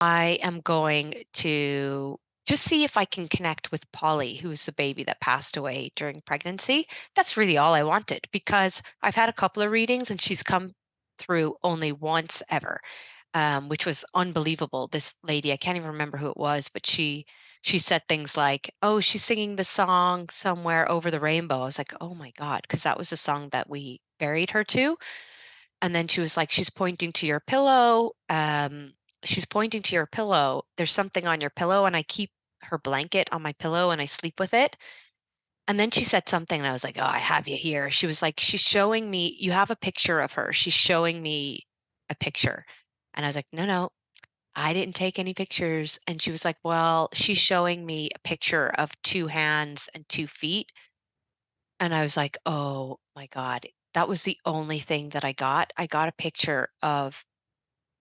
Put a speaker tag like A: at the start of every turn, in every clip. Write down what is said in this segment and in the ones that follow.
A: I am going to just see if I can connect with Polly, who's the baby that passed away during pregnancy. That's really all I wanted because I've had a couple of readings and she's come through only once ever, which was unbelievable. This lady, I can't even remember who it was, but she said things like, "Oh, she's singing the song somewhere over the rainbow." I was like, "Oh my God," because that was a song that we buried her to. And then she was like, "She's pointing to your pillow. She's pointing to your pillow. There's something on your pillow." And I keep her blanket on my pillow and I sleep with it. And then she said something and I was like, "Oh, I have you here." She was like, "She's showing me, you have a picture of her. She's showing me a picture." And I was like, "No, no, I didn't take any pictures." And she was like, "Well, she's showing me a picture of two hands and 2 feet." And I was like, "Oh my God." That was the only thing that I got. I got a picture of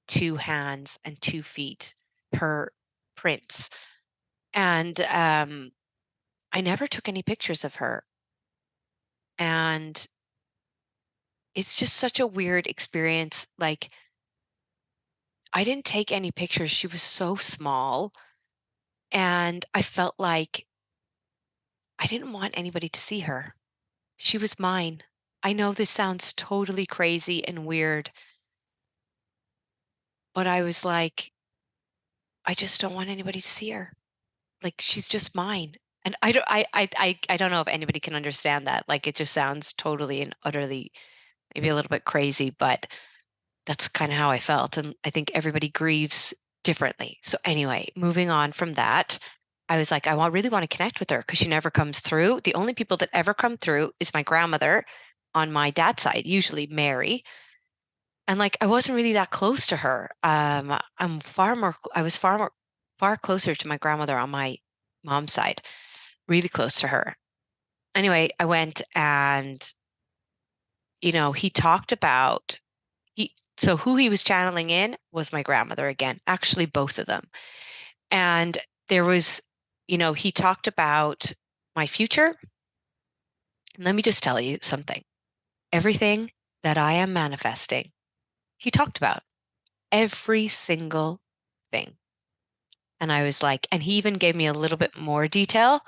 A: two hands and 2 feet, her prints. And I never took any pictures of her. And it's just such a weird experience. Like, I didn't take any pictures. She was so small. And I felt like I didn't want anybody to see her. She was mine. I know this sounds totally crazy and weird, but I was like, I just don't want anybody to see her. Like she's just mine. And I don't know if anybody can understand that. Like it just sounds totally and utterly maybe a little bit crazy, but that's kind of how I felt. And I think everybody grieves differently. So anyway, moving on from that, I was like, really want to connect with her because she never comes through. The only people that ever come through is my grandmother on my dad's side, usually Mary. And like I wasn't really that close to her. I was far closer to my grandmother on my mom's side, really close to her. Anyway, I went and, he talked about so who he was channeling in was my grandmother again, actually both of them. And there was, he talked about my future. And let me just tell you something. Everything that I am manifesting, he talked about every single thing. And I was like, and he even gave me a little bit more detail.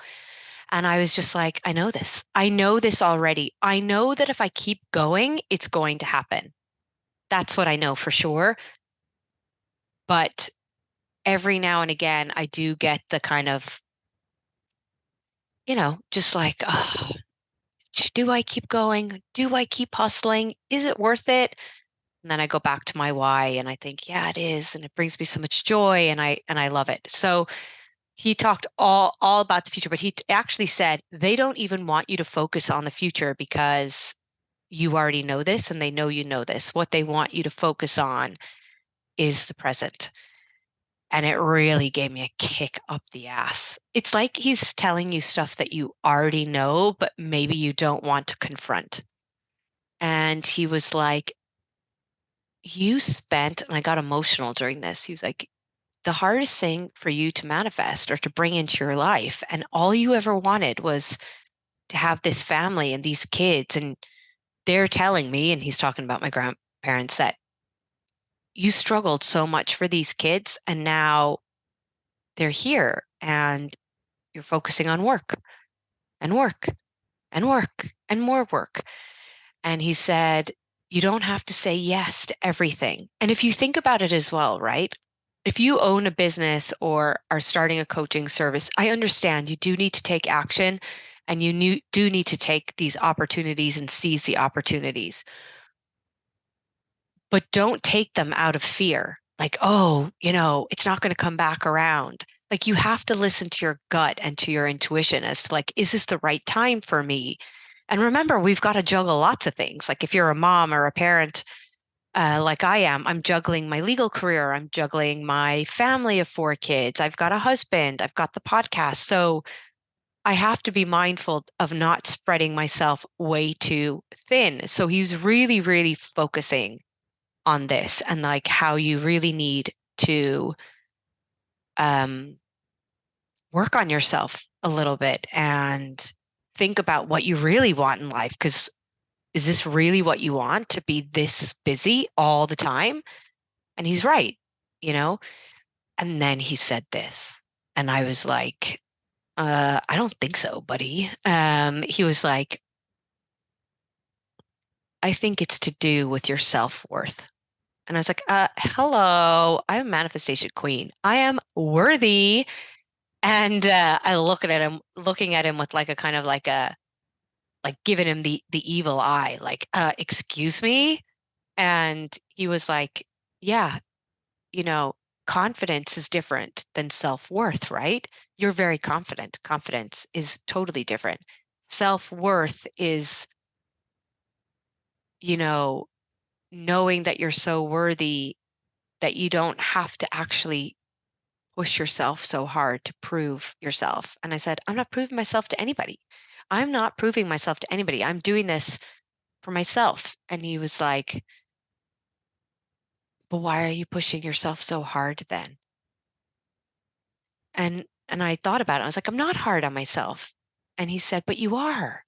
A: And I was just like, I know this. I know this already. I know that if I keep going, it's going to happen. That's what I know for sure. But every now and again, I do get the kind of, just like, oh, do I keep going? Do I keep hustling? Is it worth it? And then I go back to my why and I think, yeah, it is. And it brings me so much joy and I love it. So he talked all about the future, but actually said they don't even want you to focus on the future because you already know this and they know you know this. What they want you to focus on is the present. And it really gave me a kick up the ass. It's like he's telling you stuff that you already know, but maybe you don't want to confront. And he was like, and I got emotional during this. He was like, the hardest thing for you to manifest or to bring into your life, and all you ever wanted was to have this family and these kids. And they're telling me, and he's talking about my grandparents, that you struggled so much for these kids, and now they're here, and you're focusing on work and work and work and more work. And he said, you don't have to say yes to everything. And if you think about it as well, right? If you own a business or are starting a coaching service, I understand you do need to take action and do need to take these opportunities and seize the opportunities. But don't take them out of fear. Like, oh, it's not going to come back around. Like you have to listen to your gut and to your intuition as to like, is this the right time for me? And remember, we've got to juggle lots of things. Like if you're a mom or a parent, like I am, I'm juggling my legal career. I'm juggling my family of 4 kids. I've got a husband. I've got the podcast. So I have to be mindful of not spreading myself way too thin. So he was really, really focusing on this and like how you really need to um, work on yourself a little bit and think about what you really want in life. Because is this really what you want to be this busy all the time? And he's right, you know? And then he said this, and I was like, I don't think so, buddy. He was like, I think it's to do with your self-worth. And I was like, hello, I'm a manifestation queen. I am worthy. And I looking at him with like a kind of like giving him the evil eye, like, excuse me. And he was like, yeah, you know, confidence is different than self-worth, right? You're very confident. Confidence is totally different. Self-worth is, you know, knowing that you're so worthy that you don't have to actually push yourself so hard to prove yourself. And I said, I'm not proving myself to anybody. I'm not proving myself to anybody. I'm doing this for myself. And he was like, but why are you pushing yourself so hard then? And I thought about it. I was like, I'm not hard on myself. And he said, but you are.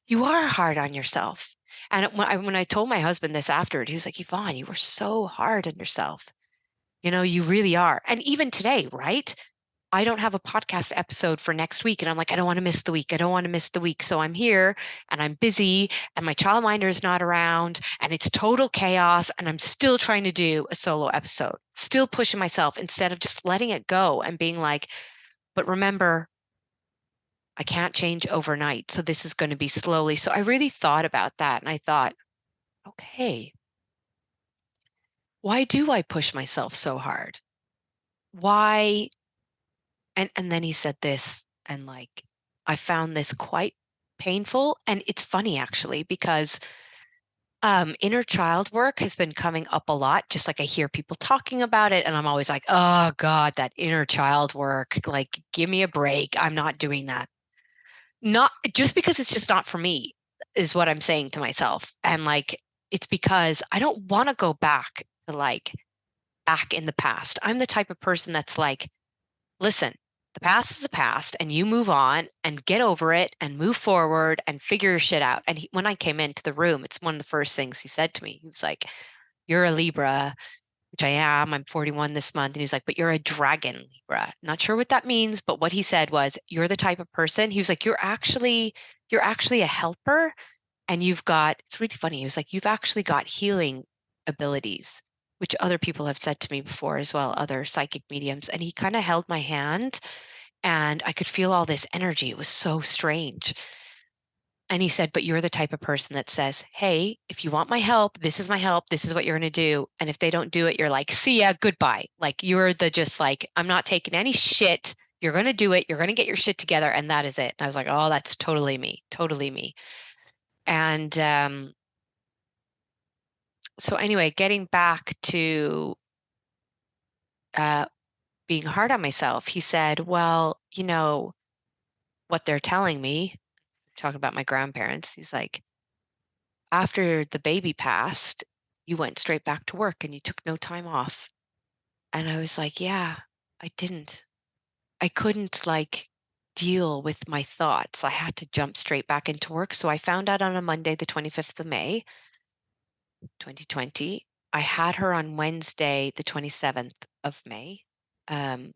A: You are hard on yourself. And when I told my husband this afterward, he was like, Yvonne, you were so hard on yourself. You know, you really are. And even today, right? I don't have a podcast episode for next week. And I'm like, I don't want to miss the week. I don't want to miss the week. So I'm here and I'm busy and my childminder is not around and it's total chaos. And I'm still trying to do a solo episode, still pushing myself instead of just letting it go and being like, but remember, I can't change overnight. So this is going to be slowly. So I really thought about that. And I thought, okay, why do I push myself so hard? Why? And then he said this, and like, I found this quite painful. And it's funny actually, because inner child work has been coming up a lot. Just like I hear people talking about it, and I'm always like, oh God, that inner child work. Like, give me a break. I'm not doing that. Not just because it's just not for me, is what I'm saying to myself. And like, it's because I don't want to go back to like back in the past. I'm the type of person that's like, listen, the past is the past, and you move on and get over it and move forward and figure your shit out. And when I came into the room, it's one of the first things he said to me. He was like, you're a Libra, which I am. I'm 41 this month. And he was like, but you're a dragon Libra. Not sure what that means, but what he said was, you're the type of person. He was like, you're actually a helper. And it's really funny. He was like, you've actually got healing abilities, which other people have said to me before as well, other psychic mediums. And he kind of held my hand and I could feel all this energy. It was so strange. And he said, but you're the type of person that says, hey, if you want my help, this is my help. This is what you're going to do. And if they don't do it, you're like, see ya, goodbye. Like, you're the just like, I'm not taking any shit. You're going to do it. You're going to get your shit together. And that is it. And I was like, oh, that's totally me. Totally me. And so anyway, getting back to uh, being hard on myself, he said, well, what they're telling me, talking about my grandparents, he's like, after the baby passed, you went straight back to work and you took no time off. And I was like, yeah, I didn't. I couldn't like deal with my thoughts. I had to jump straight back into work. So I found out on a Monday, the 25th of May, 2020. I had her on Wednesday, the 27th of May, um,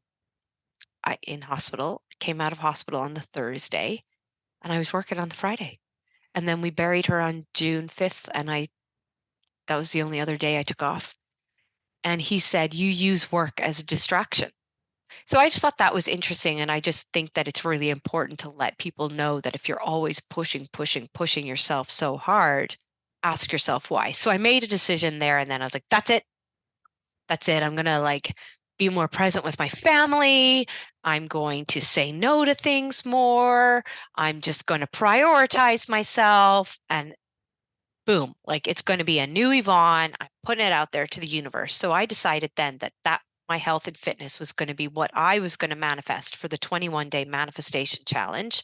A: in hospital, came out of hospital on the Thursday, and I was working on the Friday. And then we buried her on June 5th, and that was the only other day I took off. And he said, you use work as a distraction. So I just thought that was interesting. And I just think that it's really important to let people know that if you're always pushing yourself so hard, ask yourself why. So I made a decision there, and then I was like, that's it. That's it. I'm going to like be more present with my family. I'm going to say no to things more. I'm just going to prioritize myself, and boom, like it's going to be a new Yvonne. I'm putting it out there to the universe. So I decided then that my health and fitness was going to be what I was going to manifest for the 21-day manifestation challenge.